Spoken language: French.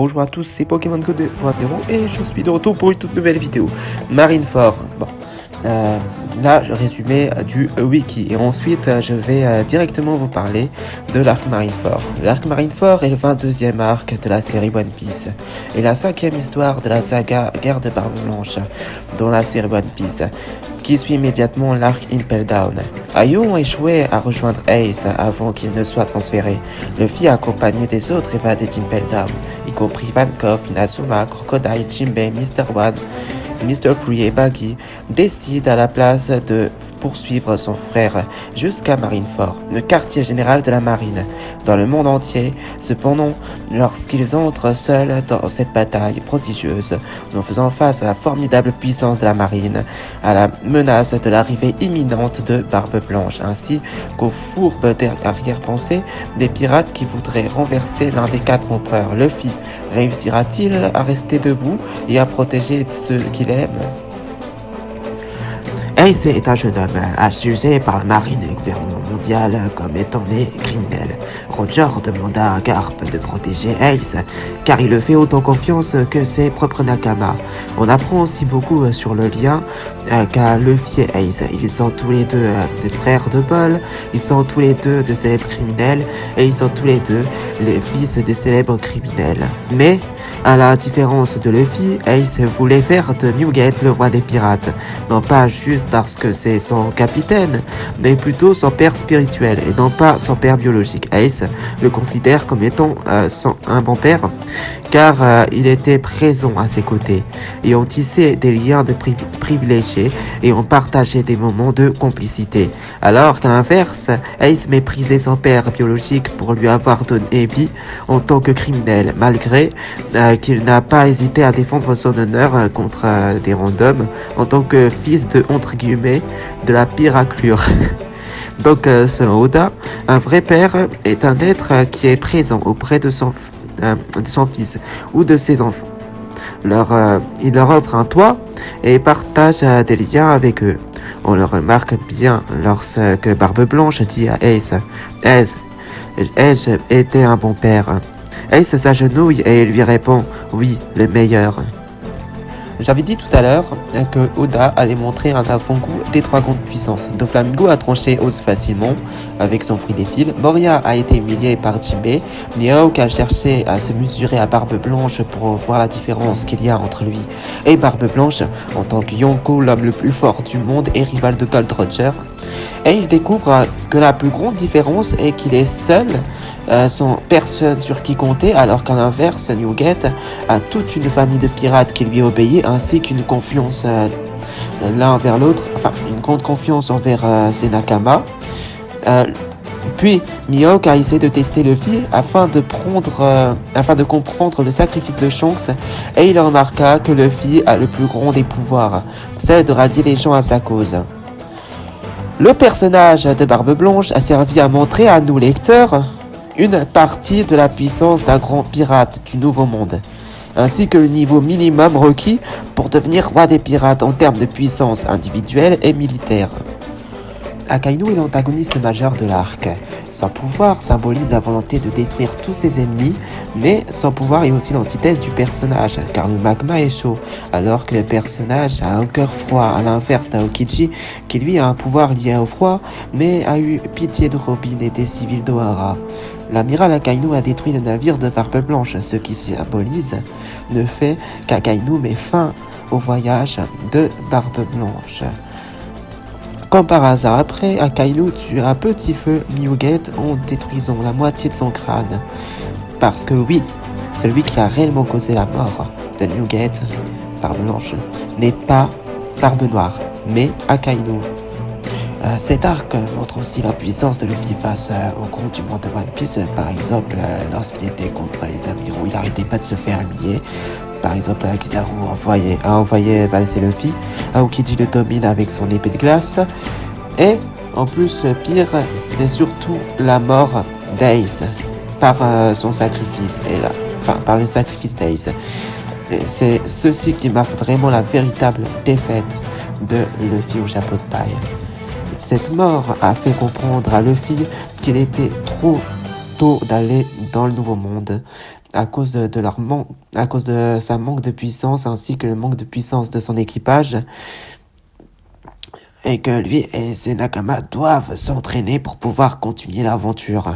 bonjour à tous, c'est Pokémon Go 2.0 et je suis de retour pour une toute nouvelle vidéo. Marineford, là, résumé du wiki et ensuite je vais directement vous parler de l'arc Marineford. L'arc Marineford est le 22e arc de la série One Piece et la 5e histoire de la saga Guerre de Barbe Blanche dans la série One Piece, qui suit immédiatement l'arc Impel Down. Ayons échoué à rejoindre Ace avant qu'il ne soit transféré. Luffy, accompagné des autres évadés d'Impel Down, y compris Vankov, Inazuma, Crocodile, Jinbei, Mr. One, Mr. Free et Baggy, décide à la place de poursuivre son frère jusqu'à Marineford, le quartier général de la marine, dans le monde entier. Cependant, lorsqu'ils entrent seuls dans cette bataille prodigieuse, en faisant face à la formidable puissance de la marine, à la menace de l'arrivée imminente de Barbe Blanche, ainsi qu'aux fourbes arrière-pensées des pirates qui voudraient renverser l'un des 4 empereurs, Luffy réussira-t-il à rester debout et à protéger ceux qu'il aime? Ace est un jeune homme accusé par la marine et le gouvernement mondial comme étant né criminel. Roger demanda à Garp de protéger Ace, car il le fait autant confiance que ses propres Nakama. On apprend aussi beaucoup sur le lien qu'a Luffy et Ace. Ils sont tous les deux des frères de Paul, ils sont tous les deux de célèbres criminels, et ils sont tous les deux les fils de célèbres criminels. Mais, à la différence de Luffy, Ace voulait faire de Newgate le roi des pirates, non pas juste parce que c'est son capitaine, mais plutôt son père spirituel et non pas son père biologique. Ace le considère comme étant un bon père, car il était présent à ses côtés, et ont tissé des liens de privilégiés et ont partagé des moments de complicité. Alors qu'à l'inverse, Ace méprisait son père biologique pour lui avoir donné vie en tant que criminel, malgré qu'il n'a pas hésité à défendre son honneur contre des randoms en tant que fils de, entre guillemets, de la pire raclure. Donc, selon Oda, un vrai père est un être qui est présent auprès de son fils ou de ses enfants. Il leur offre un toit et partage des liens avec eux. On le remarque bien lorsque Barbe Blanche dit à Ace « Ace était un bon père ». Ace s'agenouille et lui répond « Oui, le meilleur ». J'avais dit tout à l'heure que Oda allait montrer un avant-goût des 3 grandes puissances. Doflamingo a tranché Oz facilement avec son fruit des fils. Moria a été humilié par Jinbei. Mihawk a cherché à se mesurer à Barbe Blanche pour voir la différence qu'il y a entre lui et Barbe Blanche en tant que Yonko, l'homme le plus fort du monde et rival de Gold Roger. Et il découvre que la plus grande différence est qu'il est seul, sans personne sur qui compter, alors qu'à l'inverse, Newgate a toute une famille de pirates qui lui obéit, ainsi qu'une confiance l'un envers l'autre, enfin une grande confiance envers ses Nakama. Puis Mihawk a essayé de tester Luffy afin de comprendre le sacrifice de Shanks, et il remarqua que Luffy a le plus grand des pouvoirs, celle de rallier les gens à sa cause. Le personnage de Barbe Blanche a servi à montrer à nous lecteurs une partie de la puissance d'un grand pirate du Nouveau Monde, ainsi que le niveau minimum requis pour devenir roi des pirates en termes de puissance individuelle et militaire. Akainu est l'antagoniste majeur de l'arc. Son pouvoir symbolise la volonté de détruire tous ses ennemis, mais son pouvoir est aussi l'antithèse du personnage, car le magma est chaud, alors que le personnage a un cœur froid, à l'inverse d'Aokiji, qui lui a un pouvoir lié au froid, mais a eu pitié de Robin et des civils d'Ohara. L'amiral Akainu a détruit le navire de Barbe Blanche, ce qui symbolise le fait qu'Akainu met fin au voyage de Barbe Blanche. Comme par hasard, après, Akainu tue à petit feu Newgate en détruisant la moitié de son crâne. Parce que oui, celui qui a réellement causé la mort de Newgate, Barbe Blanche, n'est pas Barbe Noire, mais Akainu. Cet arc montre aussi la puissance de Luffy face au gros du monde de One Piece. Par exemple, lorsqu'il était contre les amiraux, il n'arrêtait pas de se faire humilier. Par exemple, Kizaru a envoyé valser Luffy. Aokiji le domine avec son épée de glace. Et en plus, le pire, c'est surtout la mort d'Ace par son sacrifice. Par le sacrifice d'Ace. C'est ceci qui marque vraiment la véritable défaite de Luffy au chapeau de paille. Cette mort a fait comprendre à Luffy qu'il était trop tôt d'aller dans le Nouveau Monde à cause de sa manque de puissance ainsi que le manque de puissance de son équipage, et que lui et ses Nakama doivent s'entraîner pour pouvoir continuer l'aventure.